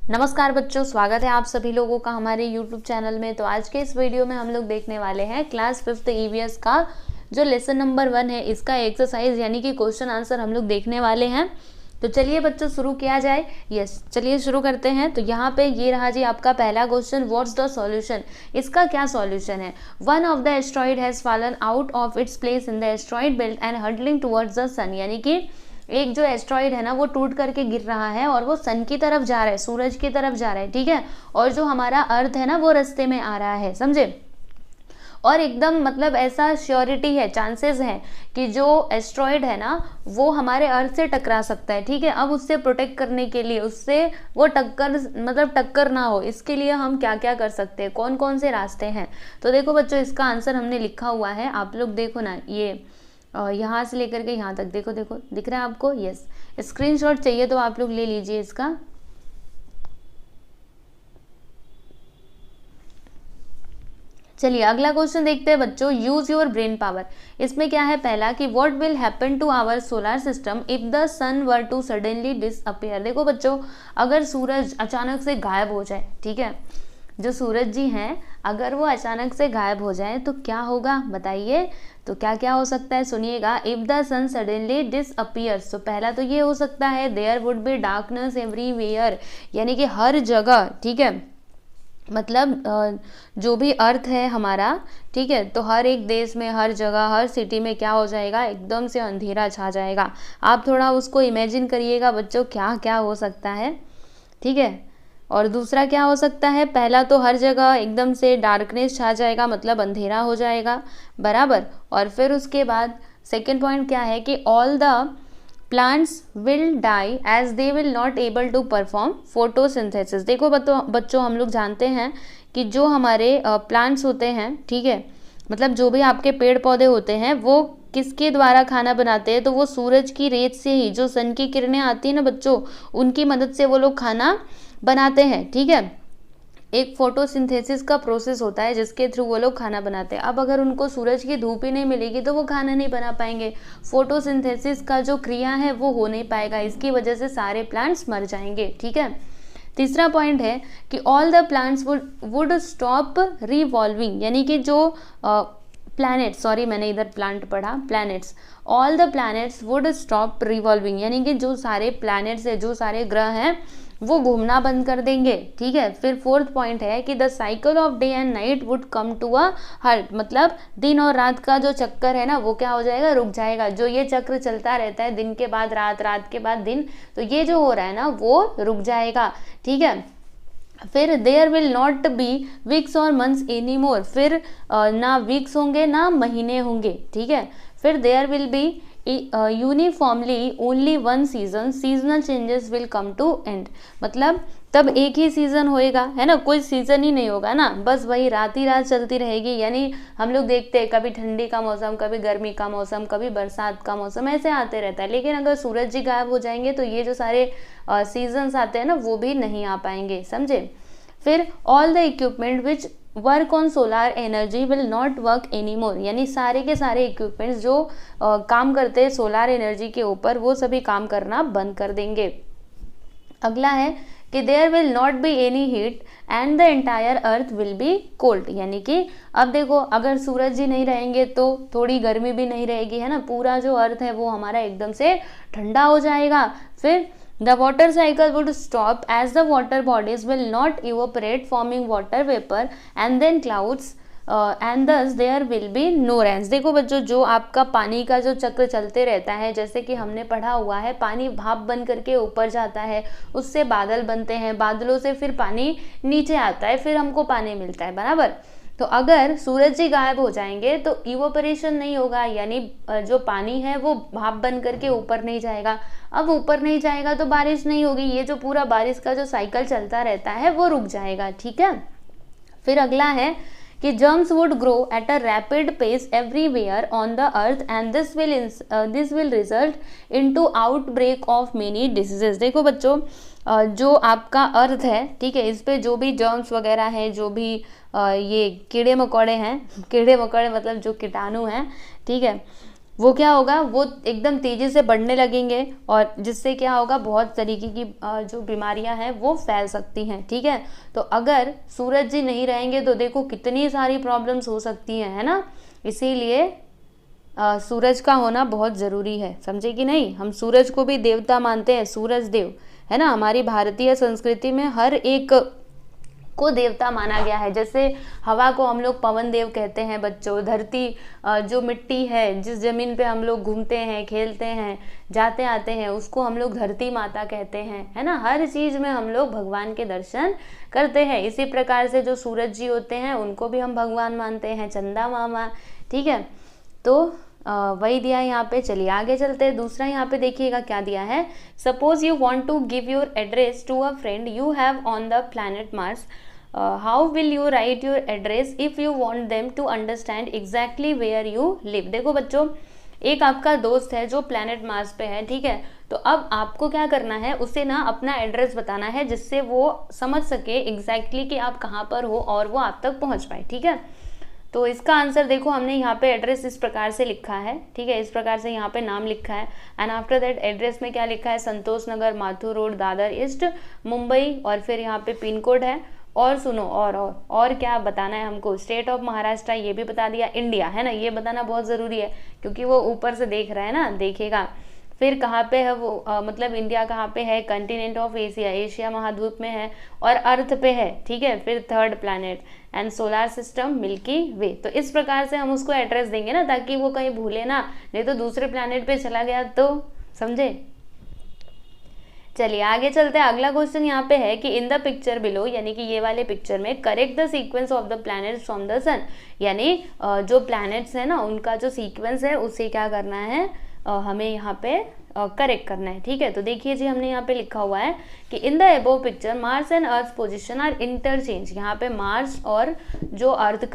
नमस्कार बच्चों, स्वागत है आप सभी लोगों का हमारे YouTube चैनल में। तो आज के इस वीडियो में हम लोग देखने वाले हैं क्लास 5th EVS का जो लेसन नंबर 1 है, इसका एक्सरसाइज यानी कि क्वेश्चन आंसर हम लोग देखने वाले हैं। तो चलिए बच्चों शुरू किया जाए। यस, चलिए शुरू करते हैं। तो यहाँ पे ये रहा जी आपका पहला क्वेश्चन, व्हाट्स द सॉल्यूशन। इसका क्या सॉल्यूशन है। One of the asteroid has fallen out of its place in the asteroid belt and hurtling towards the sun, यानी कि एक जो एस्ट्रॉइड है ना वो टूट करके गिर रहा है और वो सन की तरफ जा रहा है, सूरज की तरफ जा रहा है, ठीक है। और जो हमारा अर्थ है ना वो रास्ते में आ रहा है, समझे। और एकदम मतलब ऐसा श्योरिटी है, चांसेस है कि जो एस्ट्रॉइड है ना वो हमारे अर्थ से टकरा सकता है, ठीक है। अब उससे प्रोटेक्ट करने के लिए, उससे वो टक्कर ना हो, इसके लिए हम क्या क्या कर सकते हैं, कौन कौन से रास्ते हैं। तो देखो बच्चों, इसका आंसर हमने लिखा हुआ है, आप लोग देखो ना, ये यहाँ से लेकर के यहाँ तक देखो दिख रहा है आपको। यस, स्क्रीनशॉट चाहिए तो आप लोग ले लीजिए इसका। चलिए अगला क्वेश्चन देखते हैं बच्चों, यूज योर ब्रेन पावर। इसमें क्या है, पहला कि what will happen to our solar system if the sun were to suddenly disappear. देखो बच्चों, अगर सूरज अचानक से गायब हो जाए, ठीक है, जो सूरज जी हैं अगर वो अचानक से गायब हो जाए तो क्या होगा बताइए। तो क्या क्या हो सकता है, सुनिएगा। If the sun suddenly disappears, तो पहला तो ये हो सकता है there would be darkness everywhere, यानी कि हर जगह, ठीक है, मतलब जो भी अर्थ है हमारा, ठीक है, तो हर एक देश में, हर जगह, हर सिटी में क्या हो जाएगा, एकदम से अंधेरा छा जाएगा। आप थोड़ा उसको इमेजिन करिएगा बच्चों, क्या क्या हो सकता है, ठीक है। और दूसरा क्या हो सकता है, पहला तो हर जगह एकदम से डार्कनेस छा जाएगा, मतलब अंधेरा हो जाएगा, बराबर। और फिर उसके बाद सेकेंड पॉइंट क्या है कि all the plants will die as they will not able to perform photosynthesis. देखो बच्चों, हम लोग जानते हैं कि जो हमारे प्लांट्स होते हैं, ठीक है, मतलब जो भी आपके पेड़ पौधे होते हैं वो किसके द्वारा खाना बनाते हैं, तो वो सूरज की रेत से ही, जो सन की किरणें आती है ना बच्चों, उनकी मदद से वो लोग खाना बनाते हैं, ठीक है। एक फोटोसिंथेसिस का प्रोसेस होता है जिसके थ्रू वो लोग खाना बनाते हैं। अब अगर उनको सूरज की धूप ही नहीं मिलेगी तो वो खाना नहीं बना पाएंगे, फोटोसिंथेसिस का जो क्रिया है वो हो नहीं पाएगा, इसकी वजह से सारे प्लांट्स मर जाएंगे, ठीक है। तीसरा पॉइंट है कि all the plants would stop revolving, यानी कि जो प्लैनेट, सॉरी मैंने इधर प्लांट पढ़ा, planets, all the planets would stop revolving, यानी कि जो सारे प्लैनेट्स है, जो सारे ग्रह हैं वो घूमना बंद कर देंगे, ठीक है। फिर फोर्थ पॉइंट है कि the cycle of day and night would come to a halt, मतलब दिन और रात का जो चक्कर है ना वो क्या हो जाएगा, रुक जाएगा। जो ये चक्र चलता रहता है, दिन के बाद रात, रात के बाद दिन, तो ये जो हो रहा है ना वो रुक जाएगा, ठीक है। फिर there will not be weeks और मंथ्स एनी मोर, फिर ना वीक्स होंगे ना महीने होंगे, ठीक है। फिर there will be uniformly only one season, seasonal changes will come to end, मतलब तब एक ही सीजन होएगा, है ना, कोई सीजन ही नहीं होगा ना, बस वही रात ही रात चलती रहेगी। यानी हम लोग देखते हैं कभी ठंडी का मौसम, कभी गर्मी का मौसम, कभी बरसात का मौसम, ऐसे आते रहता है। लेकिन अगर सूरज जी गायब हो जाएंगे तो ये जो सारे सीजन्स आते हैं ना वो भी नहीं आ पाएंगे, समझे। फिर all the equipment which work on solar energy will not work any more, यानी सारे के सारे इक्विपमेंट्स जो काम करते हैं सोलार एनर्जी के ऊपर वो सभी काम करना बंद कर देंगे। अगला है कि there will not be any heat and the entire earth will be cold, यानी कि अब देखो अगर सूरज जी नहीं रहेंगे तो थोड़ी गर्मी भी नहीं रहेगी, है ना, पूरा जो अर्थ है वो हमारा एकदम से ठंडा हो जाएगा। फिर the water cycle would stop as the water bodies will not evaporate forming water vapor and then clouds and thus there will be no rains। देखो बच्चों, जो आपका पानी का जो चक्र चलते रहता है, जैसे कि हमने पढ़ा हुआ है, पानी भाप बन करके ऊपर जाता है, उससे बादल बनते हैं, बादलों से फिर पानी नीचे आता है, फिर हमको पानी मिलता है, बराबर। तो अगर सूरज जी गायब हो जाएंगे तो इवोपरेशन नहीं होगा, यानी जो पानी है वो भाप बन करके ऊपर नहीं जाएगा। अब ऊपर नहीं जाएगा तो बारिश नहीं होगी, ये जो पूरा बारिश का जो साइकिल चलता रहता है वो रुक जाएगा, ठीक है। फिर अगला है कि germs would grow at a rapid pace everywhere on the earth and this will result into outbreak of many diseases। देखो बच्चों, जो आपका अर्थ है, ठीक है, इस पे जो भी जर्म्स वगैरह हैं, जो भी ये कीड़े मकोड़े हैं, कीड़े मकोड़े मतलब जो कीटाणु हैं, ठीक है, वो क्या होगा, वो एकदम तेज़ी से बढ़ने लगेंगे और जिससे क्या होगा, बहुत तरीके की जो बीमारियां हैं वो फैल सकती हैं। ठीक है, तो अगर सूरज जी नहीं रहेंगे तो देखो कितनी सारी प्रॉब्लम्स हो सकती हैं, है ना। इसीलिए सूरज का होना बहुत ज़रूरी है, समझे कि नहीं। हम सूरज को भी देवता मानते हैं, सूरज देव, है ना। हमारी भारतीय संस्कृति में हर एक को देवता माना गया है। जैसे हवा को हम लोग पवन देव कहते हैं बच्चों, धरती जो मिट्टी है, जिस जमीन पे हम लोग घूमते हैं, खेलते हैं, जाते आते हैं, उसको हम लोग धरती माता कहते हैं, है ना। हर चीज़ में हम लोग भगवान के दर्शन करते हैं। इसी प्रकार से जो सूरज जी होते हैं उनको भी हम भगवान मानते हैं, चंदा मामा। ठीक है, तो वही दिया है यहाँ पे। चलिए आगे चलते हैं। दूसरा यहाँ पे देखिएगा क्या दिया है। Suppose you want to give your address to a friend you have on the planet Mars, how will you write your address if you want them to understand exactly where you live. देखो बच्चों, एक आपका दोस्त है जो planet Mars पे है, ठीक है। तो अब आपको क्या करना है, उसे ना अपना एड्रेस बताना है जिससे वो समझ सके एग्जैक्टली कि आप कहाँ पर हो और वो आप तक पहुँच पाए। ठीक है, तो इसका आंसर देखो, हमने यहाँ पे एड्रेस इस प्रकार से लिखा है। ठीक है, इस प्रकार से यहाँ पे नाम लिखा है एंड आफ्टर दैट एड्रेस में क्या लिखा है, संतोष नगर, माथुर रोड, दादर ईस्ट, मुंबई, और फिर यहाँ पे पिन कोड है। और सुनो, और क्या बताना है हमको, स्टेट ऑफ महाराष्ट्र ये भी बता दिया, इंडिया, है ना, ये बताना बहुत ज़रूरी है क्योंकि वो ऊपर से देख रहा है ना, देखेगा। फिर कहाँ पे है वो, मतलब इंडिया कहाँ पे है, कंटिनेंट ऑफ एशिया, एशिया महाद्वीप में है, और अर्थ पे है। ठीक है, फिर third planet and solar system milky way. तो इस प्रकार से हम उसको एड्रेस देंगे ना, ताकि वो कहीं भूले ना, नहीं तो दूसरे प्लैनेट पे चला गया तो, समझे। चलिए आगे चलते हैं। अगला क्वेश्चन यहाँ पे है कि इन द पिक्चर बिलो, यानी कि ये वाले पिक्चर में, correct the sequence of the planets from the sun, यानी जो प्लैनेट्स है ना उनका जो सीक्वेंस है उसे क्या करना है, हमें यहाँ पे करेक्ट करना है। ठीक है, तो देखिए जी, हमने यहाँ पे लिखा हुआ है कि in the above picture Mars and Earth position are interchange. यहाँ पे मार्स और जो अर्थ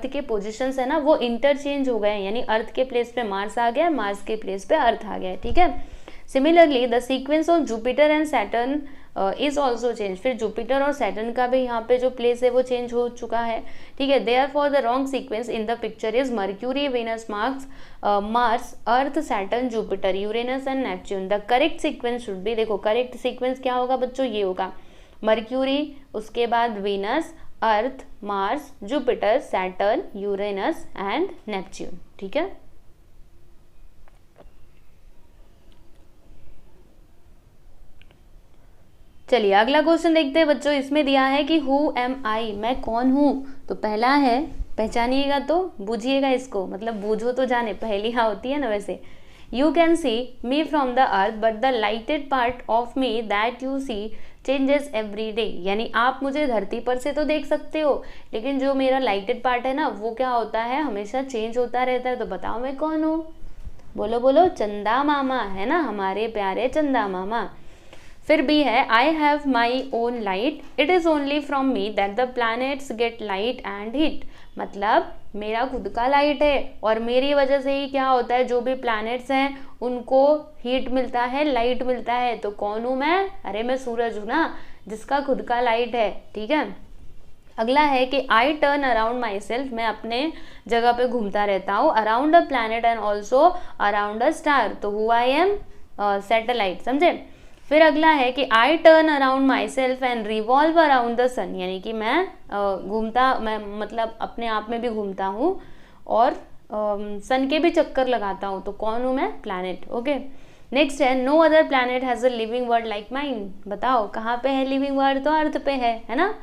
के पोजीशंस है ना वो इंटरचेंज हो गए, यानी अर्थ के प्लेस पे मार्स आ गया, मार्स के प्लेस पे अर्थ आ गया। ठीक है, similarly the sequence of Jupiter and Saturn is also change. फिर जुपिटर और सैटर्न का भी यहाँ पे जो प्लेस है वो चेंज हो चुका है। ठीक है, therefore the wrong sequence in the picture is Mercury, Venus, Mars, Earth, Saturn, Jupiter, Uranus and Neptune. The correct sequence should be, देखो करेक्ट सीक्वेंस क्या होगा बच्चों, ये होगा मर्क्यूरी, उसके बाद Venus, Earth, Mars, Jupiter, Saturn, Uranus and Neptune. ठीक है, चलिए अगला क्वेश्चन देखते हैं बच्चों। इसमें दिया है कि हु एम आई, मैं कौन हूँ। तो पहला है, पहचानिएगा तो बूझिएगा इसको, मतलब बूझो तो जाने, पहेलियाँ होती है ना वैसे। You can see me from the earth but the lighted part of me that you see changes every day, यानी आप मुझे धरती पर से तो देख सकते हो लेकिन जो मेरा लाइटेड पार्ट है ना वो क्या होता है, हमेशा चेंज होता रहता है। तो बताओ मैं कौन हूँ, बोलो बोलो, चंदा मामा, है ना, हमारे प्यारे चंदा मामा। फिर भी है, I have my own light, it is only from me that the planets get light and heat. मतलब मेरा खुद का लाइट है और मेरी वजह से ही क्या होता है, जो भी प्लैनेट्स हैं उनको हीट मिलता है, लाइट मिलता है। तो कौन हूँ मैं, अरे मैं सूरज हूँ ना, जिसका खुद का लाइट है। ठीक है, अगला है कि I turn around myself, मैं अपने जगह पे घूमता रहता हूँ, around a planet and also around a star. तो हु आई एम, सैटेलाइट, समझे। फिर अगला है कि I turn around myself and revolve around the sun, यानी कि मैं मैं मतलब अपने आप में भी घूमता हूँ और सन के भी चक्कर लगाता हूँ। तो कौन हूँ मैं, प्लैनेट। ओके, नेक्स्ट है, no other planet has a living world like mine. बताओ कहाँ पे है लिविंग वर्ड, तो अर्थ पे है ना।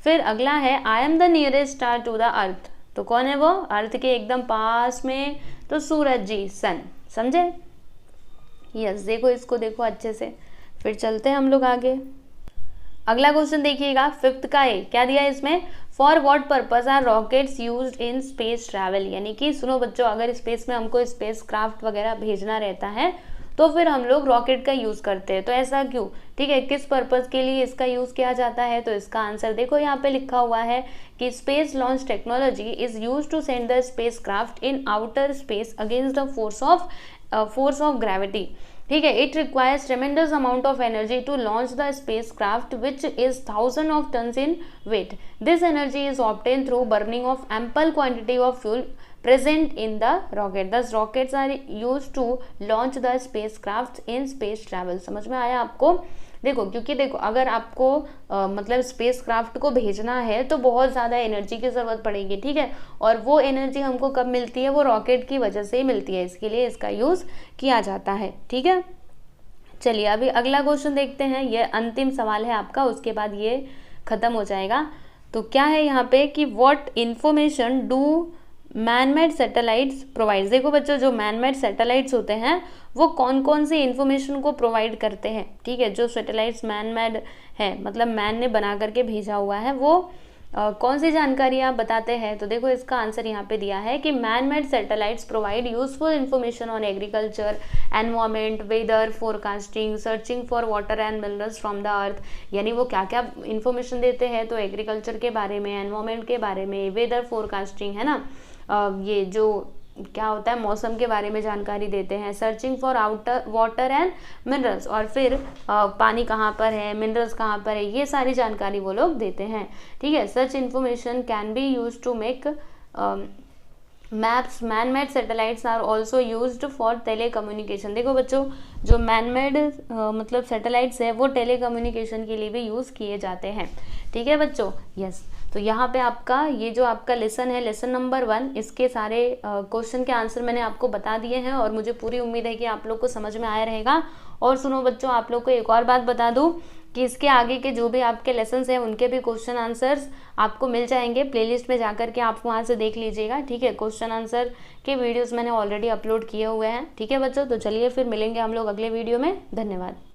फिर अगला है, I am the nearest star to the earth. तो कौन है वो, अर्थ के एकदम पास में, तो सूरज जी, सन, समझे। यस, देखो इसको, देखो अच्छे से। फिर चलते हैं हम लोग आगे। अगला क्वेश्चन देखिएगा, फिफ्थ का है, क्या दिया है इसमें, for what purpose are rockets used in space travel. यानी कि सुनो बच्चों, अगर स्पेस में हमको स्पेस क्राफ्ट वगैरह भेजना रहता है तो फिर हम लोग रॉकेट का यूज़ करते हैं। तो ऐसा क्यों, ठीक है, किस पर्पस के लिए इसका यूज़ किया जाता है। तो इसका आंसर देखो यहाँ पे लिखा हुआ है कि space launch technology is use to send the space craft in outer space against the force of gravity. ठीक है। It requires tremendous amount of energy to launch the space craft which is 1000 of tons in weight. This energy is obtained through burning of ample quantity of fuel present in the rocket. Thus rockets are used to launch the spacecraft in space travel. समझ में आया आपको? देखो, क्योंकि देखो अगर आपको मतलब स्पेस क्राफ्ट को भेजना है तो बहुत ज़्यादा एनर्जी की ज़रूरत पड़ेगी, ठीक है। और वो एनर्जी हमको कब मिलती है, वो रॉकेट की वजह से ही मिलती है, इसके लिए इसका यूज़ किया जाता है, ठीक है। चलिए अभी अगला क्वेश्चन देखते हैं, ये अंतिम सवाल है आपका, उसके बाद ये ख़त्म हो जाएगा। तो क्या है यहाँ पे कि what information do manmade satellites provides. देखो बच्चों, जो मैनमेड सैटेलाइट्स होते हैं वो कौन कौन सी इन्फॉर्मेशन को प्रोवाइड करते हैं, ठीक है। जो सैटेलाइट्स मैनमेड है, मतलब मैन ने बना करके भेजा हुआ है, वो कौन सी जानकारियाँ बताते हैं। तो देखो इसका आंसर यहाँ पे दिया है कि manmade satellites provide useful information on agriculture, environment, weather forecasting, searching for water and minerals from the earth. यानी वो क्या क्या इन्फॉर्मेशन देते हैं, तो एग्रीकल्चर के बारे में, एनवायरमेंट के बारे में, वेदर फोरकास्टिंग है ना, ये जो क्या होता है मौसम के बारे में जानकारी देते हैं, searching for outer water and minerals, और फिर पानी कहाँ पर है, मिनरल्स कहाँ पर है, ये सारी जानकारी वो लोग देते हैं, ठीक है। Such information can be use to make maps. Manmade satellites are also used for telecommunication. देखो बच्चों, जो मैनमेड मतलब सैटेलाइट्स है वो टेलीकम्युनिकेशन के लिए भी यूज़ किए जाते हैं, ठीक है बच्चों। यस, तो यहाँ पे आपका ये जो आपका लेसन है, लेसन नंबर 1, इसके सारे क्वेश्चन के आंसर मैंने आपको बता दिए हैं और मुझे पूरी उम्मीद है कि आप लोग को समझ में आया रहेगा। और सुनो बच्चों, आप लोग को एक और बात बता दूँ कि इसके आगे के जो भी आपके लेसन्स हैं उनके भी क्वेश्चन आंसर्स आपको मिल जाएंगे प्लेलिस्ट में जाकर के, आप वहाँ से देख लीजिएगा, ठीक है। क्वेश्चन आंसर के वीडियोस मैंने ऑलरेडी अपलोड किए हुए हैं, ठीक है बच्चों। तो चलिए फिर मिलेंगे हम लोग अगले वीडियो में। धन्यवाद।